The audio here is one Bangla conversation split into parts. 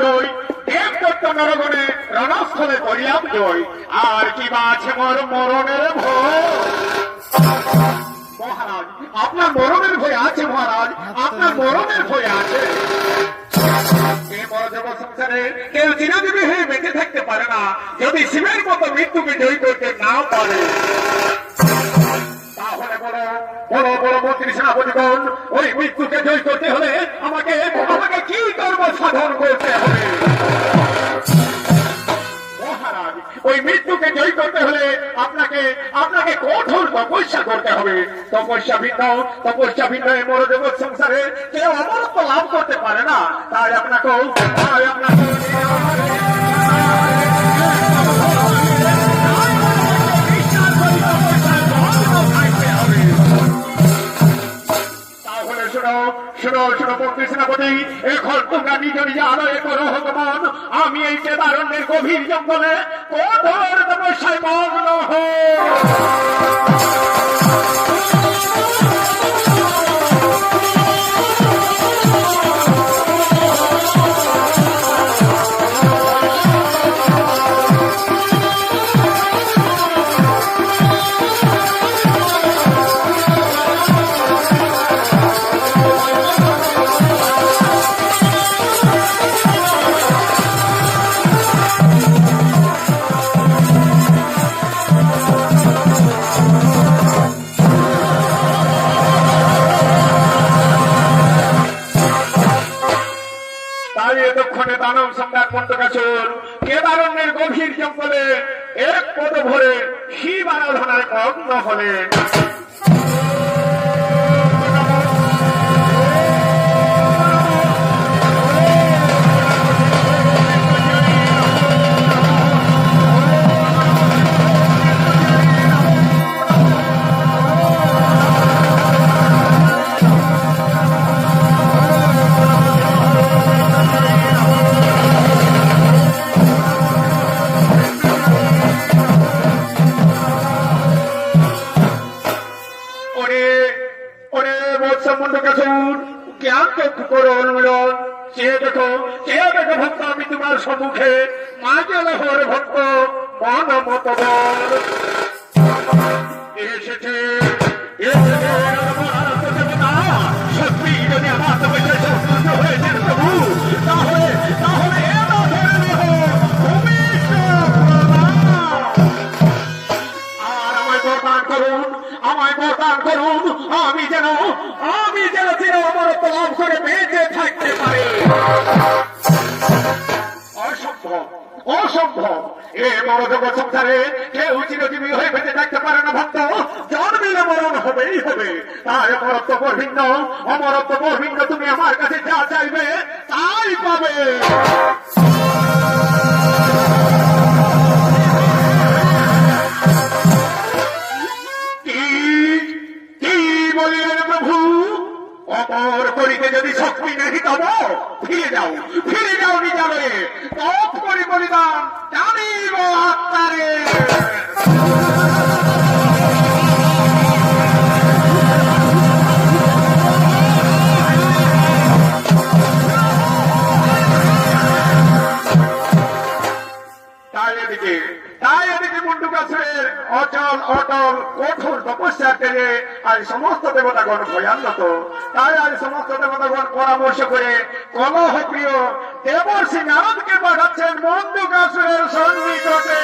জয় দেবদত্ত নরগণে রণস্থলে করিলাম জয় আর কি বা আছে মোর মরণের ভয় মহারাজ আপনার মরণের ভয় আছে মহারাজ আপনার মরণের ভয় আছে সংসারে কেউ চিরজীবী হয়ে বেঁচে থাকতে পারে না যদি শিবের মতো মৃত্যুকে জয় করতে না পারে তাহলে বড় বড় বড় মন্ত্রী সেনাপতিগণ ওই মৃত্যুকে জয় করতে হলে আমাকে আমাকে কি কর্ম সাধন করতে হবে মহারাজ ওই মৃত্যুকে জয় করতে হলে আপনাকে আপনাকে কঠোর তপস্যা করতে হবে তপস্যা ভিন্ন এই মরজগৎ সংসারে কেউ অমরত্ব লাভ করতে পারে না তাই আপনাকে সেনাপতি এখন তোমরা নিজ নিজ আলোয় করো ভগবান আমি এই কেদারণ্যের গভীর জঙ্গলে কঠোর তপস্যায় মগ্ন দানব সম্রাট মন্ডকাসুর কেদারণ্যের গভীর জঙ্গলে এক পদ ভরে শিব আরাধনায় মগ্ন হলেন ভক্ত আমি তোমার সম্মুখে মাঝে লহর ভক্ত মন মত এসেছে সত্যি যদি আমার হয়েছে প্রভু তাহলে আর আমায় বরদান করুন আমি যেন চির অমরত্ব লাভ করে বেঁচে থাকতে পারি অসম্ভব এ মরজগৎ সংসারে কেউ চিরজীবী হয়ে বেঁচে থাকতে পারে না ভক্ত জন্মিলে মরণ হবেই হবে তাই অমরত্ব পরভিন্ন তুমি আমার কাছে যা চাইবে তাই পাবে কি বলিলেন প্রভু অপর করিতে যদি শক্তি নেই তব ফিরে যাও নিজালয়ে তপ করি বলিদান জানিব আত্মারে তাই এদিকে মন্ডকাসুরের অটল কঠোর তপস্যা করে আর সমস্ত দেবতাগণ ভয়ান্বিত তাই আর সমস্ত দেবতাগণ পরামর্শ করে কলহ প্রিয় দেবর্ষি নারদকে পাঠাচ্ছেন মন্ডকাসুরের সন্নিকটে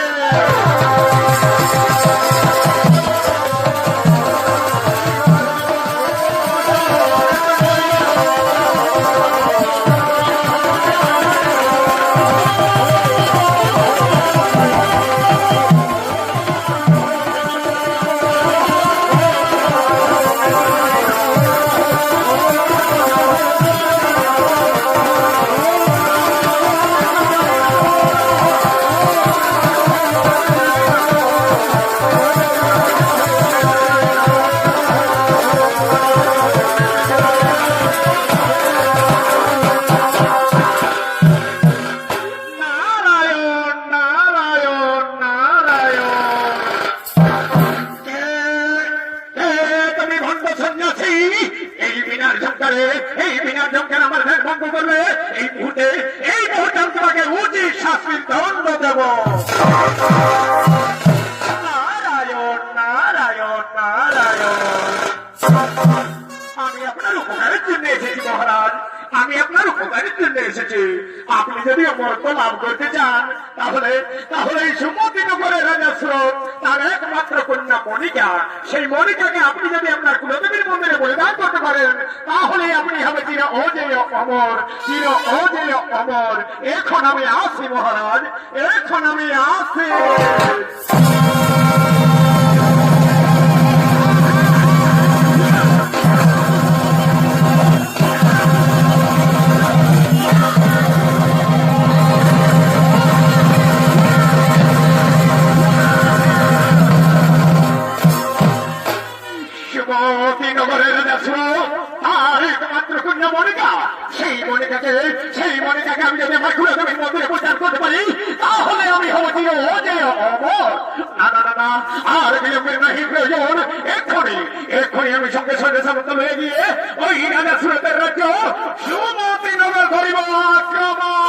শাস্তির দণ্ড দেব। নারায়ণ নারায়ণ নারায়ণ। আমি আপনার উপকারের জন্য এসেছি মহারাজ, আমি আপনার উপকারের জন্য এসেছি। আপনি যদি অমরত্ব লাভ করতে চান তাহলে তাহলে এই সুমতি নগরের রাজা স্রোত তার একমাত্র কন্যা মনিকা, সেই মনিকাকে আপনি যদি আপনার কুলদেবীর মন্দিরে বলিদান করতে পারেন তাহলে আপনি হবে চির অজেয় অমর, চির অজেয় অমর। এখন আমি আসি মহারাজ, এখন আমি আসি। সেই মনিকাকে আমি যদি আমার কুলদেবীর মন্দিরে প্রচার করতে পারি তাহলে আমি হব চির অজেয় অমর। না না না না, আর বিলম্বের নাহি প্রয়োজন। এক্ষুনি এক্ষুনি আমি সঙ্গে সঙ্গে সামন্ত হয়ে গিয়ে ওই রাজা সুরতের রাজ্য সুমতি নগর করিব আক্রমণ।